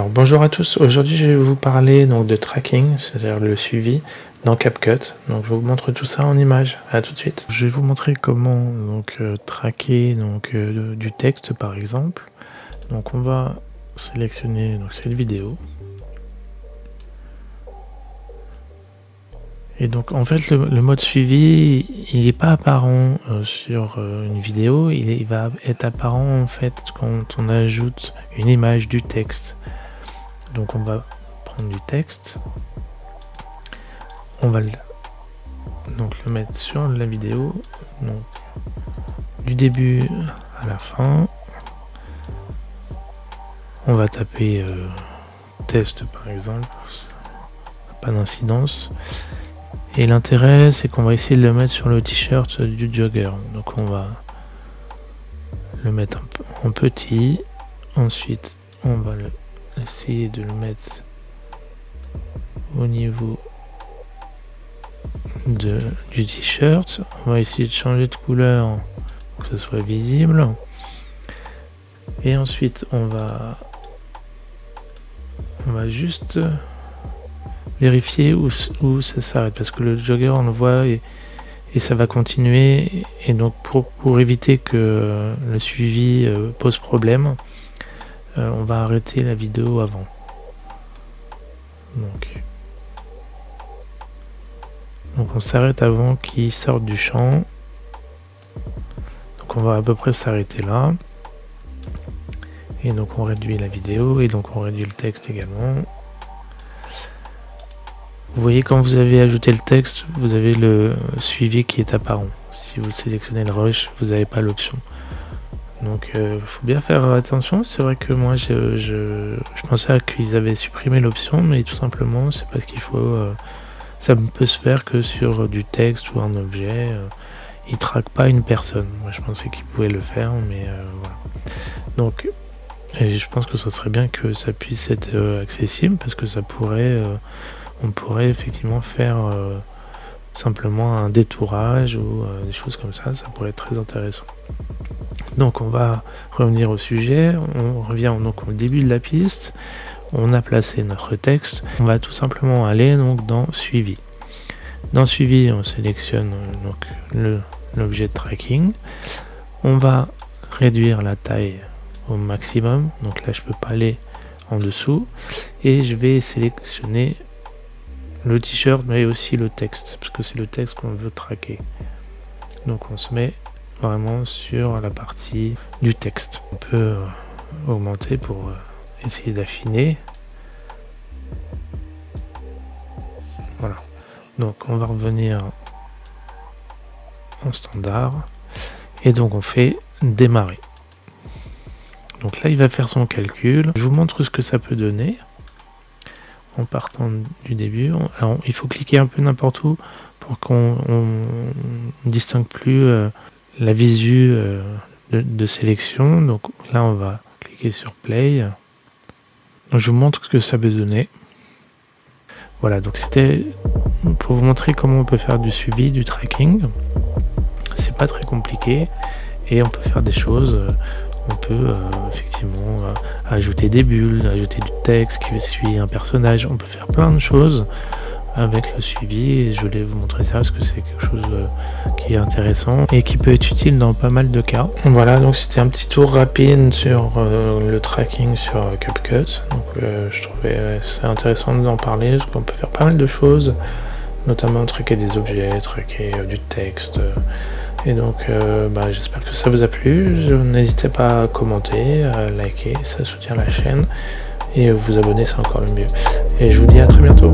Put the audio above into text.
Alors, bonjour à tous, aujourd'hui je vais vous parler donc de tracking, c'est-à-dire le suivi dans CapCut. Donc je vous montre tout ça en image, à tout de suite. Je vais vous montrer comment traquer du texte par exemple. Donc on va sélectionner cette vidéo. Et donc en fait le mode suivi il n'est pas apparent sur une vidéo, il va être apparent en fait quand on ajoute une image du texte. Donc on va prendre du texte, on va le mettre sur la vidéo, donc du début à la fin. On va taper test par exemple, pas d'incidence. Et l'intérêt c'est qu'on va essayer de le mettre sur le t-shirt du jogger. Donc on va le mettre en petit, ensuite on va essayer de le mettre au niveau du t-shirt. On va essayer de changer de couleur pour que ce soit visible, et ensuite on va juste vérifier où ça s'arrête, parce que le jogger on le voit et ça va continuer, et donc pour éviter que le suivi pose problème, on va arrêter la vidéo avant. Donc on s'arrête avant qu'il sorte du champ. Donc on va à peu près s'arrêter là. Et donc on réduit la vidéo, et donc on réduit le texte également. Vous voyez, quand vous avez ajouté le texte, vous avez le suivi qui est apparent. Si vous sélectionnez le rush, vous n'avez pas l'option. Donc faut bien faire attention. C'est vrai que moi je pensais qu'ils avaient supprimé l'option, mais tout simplement c'est parce qu'il faut ça peut se faire que sur du texte ou un objet. Il traque pas une personne. Moi je pensais qu'il pouvait le faire, mais voilà. Donc je pense que ça serait bien que ça puisse être accessible, parce que ça pourrait on pourrait effectivement faire simplement un détourage ou des choses comme ça pourrait être très intéressant. Donc on va revenir au sujet, on revient donc au début de la piste, on a placé notre texte, on va tout simplement aller donc dans suivi. Dans suivi, on sélectionne donc l'objet de tracking, on va réduire la taille au maximum, donc là je peux pas aller en dessous, et je vais sélectionner le t-shirt mais aussi le texte, parce que c'est le texte qu'on veut traquer. Donc on se met vraiment sur la partie du texte. On peut augmenter pour essayer d'affiner. Voilà. Donc on va revenir en standard, et donc on fait démarrer. Donc là il va faire son calcul. Je vous montre ce que ça peut donner en partant du début. Alors il faut cliquer un peu n'importe où pour qu'on ne distingue plus la visu de sélection. Donc là on va cliquer sur play. Donc, je vous montre ce que ça peut donner. Voilà, donc c'était pour vous montrer comment on peut faire du suivi, du tracking. C'est pas très compliqué, et on peut faire des choses. On peut effectivement ajouter des bulles, ajouter du texte qui suit un personnage. On peut faire plein de choses avec le suivi, et je voulais vous montrer ça parce que c'est quelque chose qui est intéressant et qui peut être utile dans pas mal de cas. Voilà, donc c'était un petit tour rapide sur le tracking sur CapCut. Donc je trouvais c'est intéressant d'en parler, parce qu'on peut faire pas mal de choses, notamment traquer des objets, traquer du texte. Et donc j'espère que ça vous a plu. N'hésitez pas à commenter, à liker, ça soutient la chaîne, et vous abonner, c'est encore le mieux. Et je vous dis à très bientôt.